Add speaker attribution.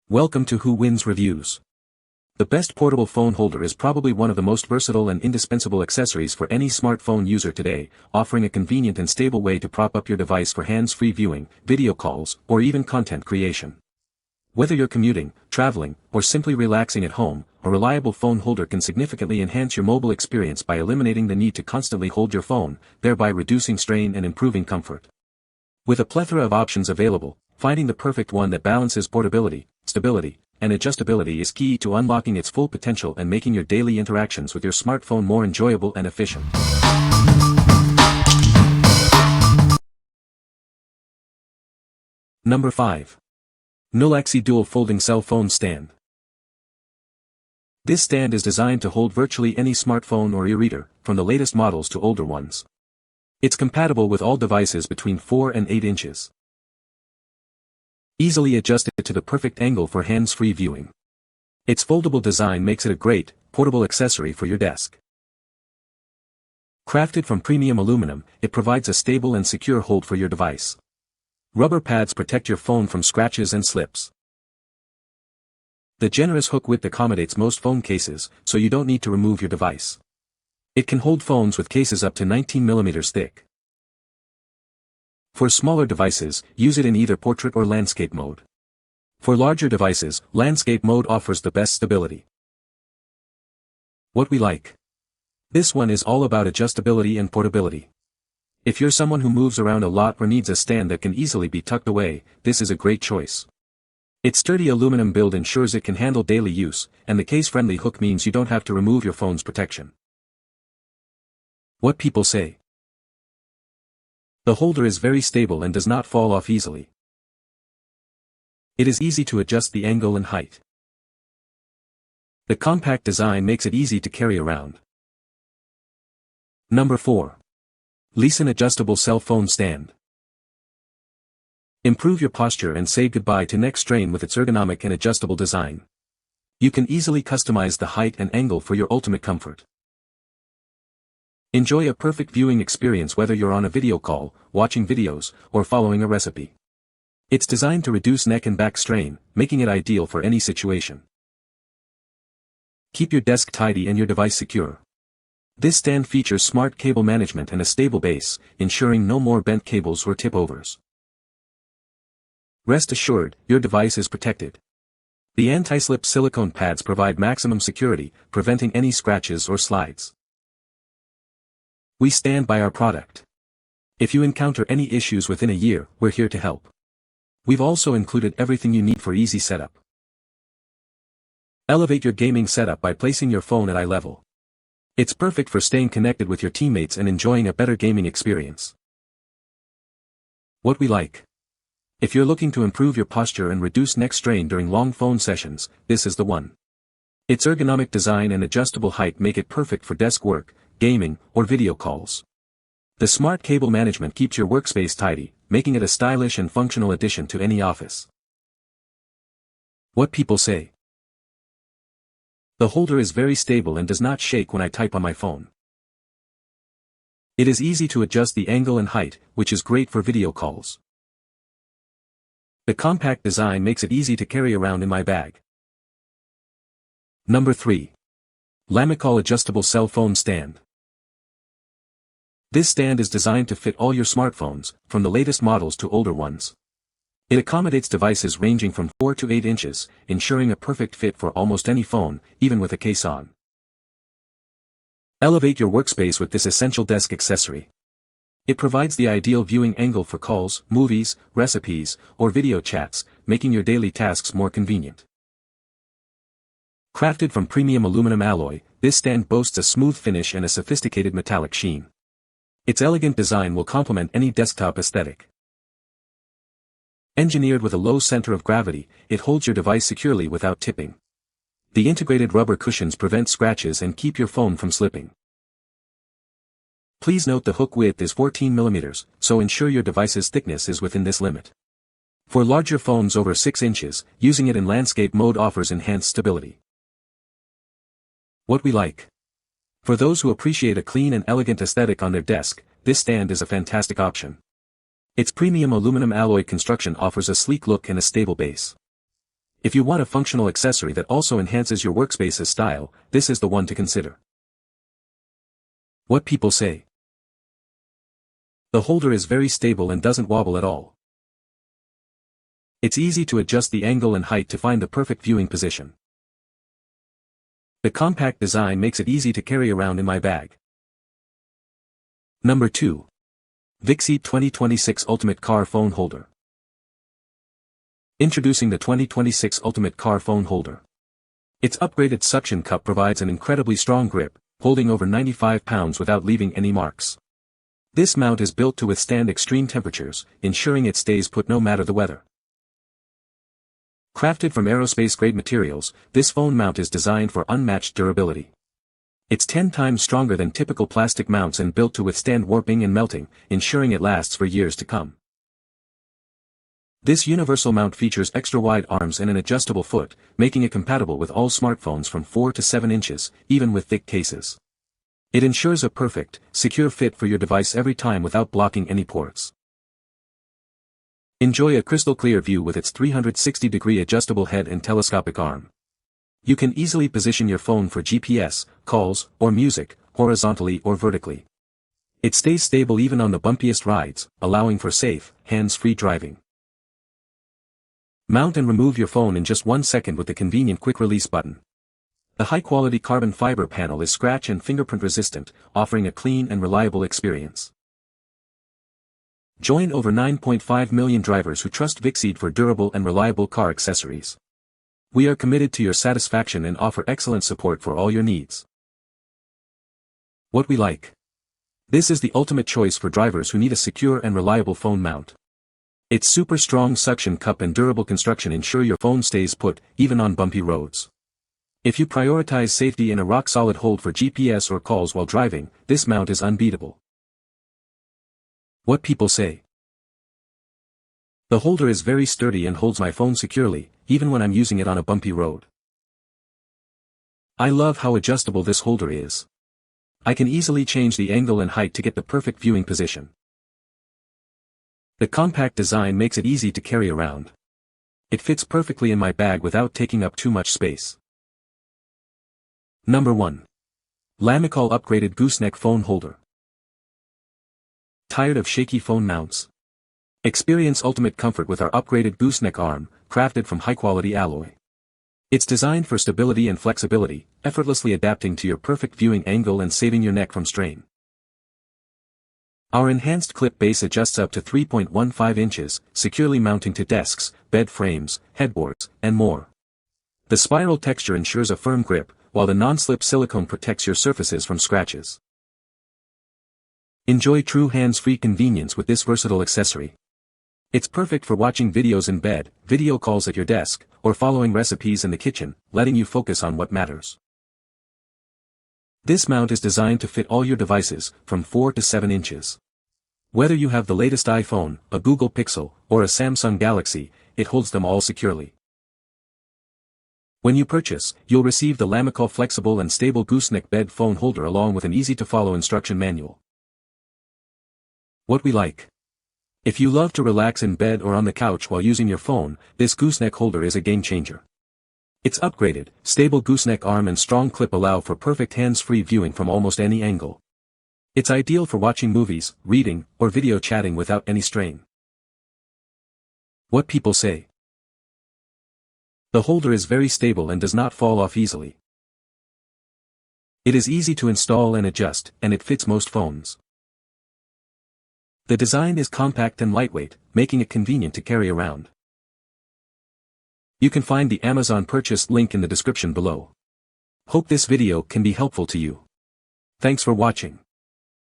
Speaker 1: Welcome to Who Wins Reviews. The best portable phone holder is probably one of the most versatile and indispensable accessories for any smartphone user today, offering a convenient and stable way to prop up your device for hands-free viewing, video calls, or even content creation. Whether you're commuting, traveling, or simply relaxing at home, a reliable phone holder can significantly enhance your mobile experience by eliminating the need to constantly hold your phone, thereby reducing strain and improving comfort. With a plethora of options available, finding the perfect one that balances portability, stability, and adjustability is key to unlocking its full potential and making your daily interactions with your smartphone more enjoyable and efficient. Number 5. Nulaxy Dual Folding Cell Phone Stand. This stand is designed to hold virtually any smartphone or e-reader, from the latest models to older ones. It's compatible with all devices between 4 and 8 inches. Easily adjusted to the perfect angle for hands-free viewing. Its foldable design makes it a great, portable accessory for your desk. Crafted from premium aluminum, it provides a stable and secure hold for your device. Rubber pads protect your phone from scratches and slips. The generous hook width accommodates most phone cases, so you don't need to remove your device. It can hold phones with cases up to 19 mm thick. For smaller devices, use it in either portrait or landscape mode. For larger devices, landscape mode offers the best stability. What we like. This one is all about adjustability and portability. If you're someone who moves around a lot or needs a stand that can easily be tucked away, this is a great choice. Its sturdy aluminum build ensures it can handle daily use, and the case-friendly hook means you don't have to remove your phone's protection. What people say. The holder is very stable and does not fall off easily. It is easy to adjust the angle and height. The compact design makes it easy to carry around. Number 4. LISEN Adjustable Cell Phone Stand. Improve your posture and say goodbye to neck strain with its ergonomic and adjustable design. You can easily customize the height and angle for your ultimate comfort. Enjoy a perfect viewing experience whether you're on a video call, watching videos, or following a recipe. It's designed to reduce neck and back strain, making it ideal for any situation. Keep your desk tidy and your device secure. This stand features smart cable management and a stable base, ensuring no more bent cables or tip-overs. Rest assured, your device is protected. The anti-slip silicone pads provide maximum security, preventing any scratches or slides. We stand by our product. If you encounter any issues within a year, we're here to help. We've also included everything you need for easy setup. Elevate your gaming setup by placing your phone at eye level. It's perfect for staying connected with your teammates and enjoying a better gaming experience. What we like. If you're looking to improve your posture and reduce neck strain during long phone sessions, this is the one. Its ergonomic design and adjustable height make it perfect for desk work, gaming, or video calls. The smart cable management keeps your workspace tidy, making it a stylish and functional addition to any office. What people say. The holder is very stable and does not shake when I type on my phone. It is easy to adjust the angle and height, which is great for video calls. The compact design makes it easy to carry around in my bag. Number 3. Lamicall Adjustable Cell Phone Stand. This stand is designed to fit all your smartphones, from the latest models to older ones. It accommodates devices ranging from 4 to 8 inches, ensuring a perfect fit for almost any phone, even with a case on. Elevate your workspace with this essential desk accessory. It provides the ideal viewing angle for calls, movies, recipes, or video chats, making your daily tasks more convenient. Crafted from premium aluminum alloy, this stand boasts a smooth finish and a sophisticated metallic sheen. Its elegant design will complement any desktop aesthetic. Engineered with a low center of gravity, it holds your device securely without tipping. The integrated rubber cushions prevent scratches and keep your phone from slipping. Please note the hook width is 14 mm, so ensure your device's thickness is within this limit. For larger phones over 6 inches, using it in landscape mode offers enhanced stability. What we like. For those who appreciate a clean and elegant aesthetic on their desk, this stand is a fantastic option. Its premium aluminum alloy construction offers a sleek look and a stable base. If you want a functional accessory that also enhances your workspace's style, this is the one to consider. What people say. The holder is very stable and doesn't wobble at all. It's easy to adjust the angle and height to find the perfect viewing position. The compact design makes it easy to carry around in my bag. Number 2. VICSEED 2026 Ultimate Car Phone Holder. Introducing the 2026 Ultimate Car Phone Holder. Its upgraded suction cup provides an incredibly strong grip, holding over 95 pounds without leaving any marks. This mount is built to withstand extreme temperatures, ensuring it stays put no matter the weather. Crafted from aerospace-grade materials, this phone mount is designed for unmatched durability. It's 10 times stronger than typical plastic mounts and built to withstand warping and melting, ensuring it lasts for years to come. This universal mount features extra-wide arms and an adjustable foot, making it compatible with all smartphones from 4 to 7 inches, even with thick cases. It ensures a perfect, secure fit for your device every time without blocking any ports. Enjoy a crystal-clear view with its 360-degree adjustable head and telescopic arm. You can easily position your phone for GPS, calls, or music, horizontally or vertically. It stays stable even on the bumpiest rides, allowing for safe, hands-free driving. Mount and remove your phone in just 1 second with the convenient quick-release button. The high-quality carbon fiber panel is scratch and fingerprint resistant, offering a clean and reliable experience. Join over 9.5 million drivers who trust VICSEED for durable and reliable car accessories. We are committed to your satisfaction and offer excellent support for all your needs. What we like. This is the ultimate choice for drivers who need a secure and reliable phone mount. Its super strong suction cup and durable construction ensure your phone stays put, even on bumpy roads. If you prioritize safety and a rock-solid hold for GPS or calls while driving, this mount is unbeatable. What people say. The holder is very sturdy and holds my phone securely, even when I'm using it on a bumpy road. I love how adjustable this holder is. I can easily change the angle and height to get the perfect viewing position. The compact design makes it easy to carry around. It fits perfectly in my bag without taking up too much space. Number 1. Lamicall Upgraded Gooseneck Phone Holder. Tired of shaky phone mounts? Experience ultimate comfort with our upgraded gooseneck arm, crafted from high-quality alloy. It's designed for stability and flexibility, effortlessly adapting to your perfect viewing angle and saving your neck from strain. Our enhanced clip base adjusts up to 3.15 inches, securely mounting to desks, bed frames, headboards, and more. The spiral texture ensures a firm grip, while the non-slip silicone protects your surfaces from scratches. Enjoy true hands-free convenience with this versatile accessory. It's perfect for watching videos in bed, video calls at your desk, or following recipes in the kitchen, letting you focus on what matters. This mount is designed to fit all your devices, from 4 to 7 inches. Whether you have the latest iPhone, a Google Pixel, or a Samsung Galaxy, it holds them all securely. When you purchase, you'll receive the Lamicall flexible and stable gooseneck bed phone holder along with an easy-to-follow instruction manual. What we like. If you love to relax in bed or on the couch while using your phone, this gooseneck holder is a game-changer. Its upgraded, stable gooseneck arm and strong clip allow for perfect hands-free viewing from almost any angle. It's ideal for watching movies, reading, or video chatting without any strain. What people say. The holder is very stable and does not fall off easily. It is easy to install and adjust, and it fits most phones. The design is compact and lightweight, making it convenient to carry around. You can find the Amazon purchase link in the description below. Hope this video can be helpful to you. Thanks for watching.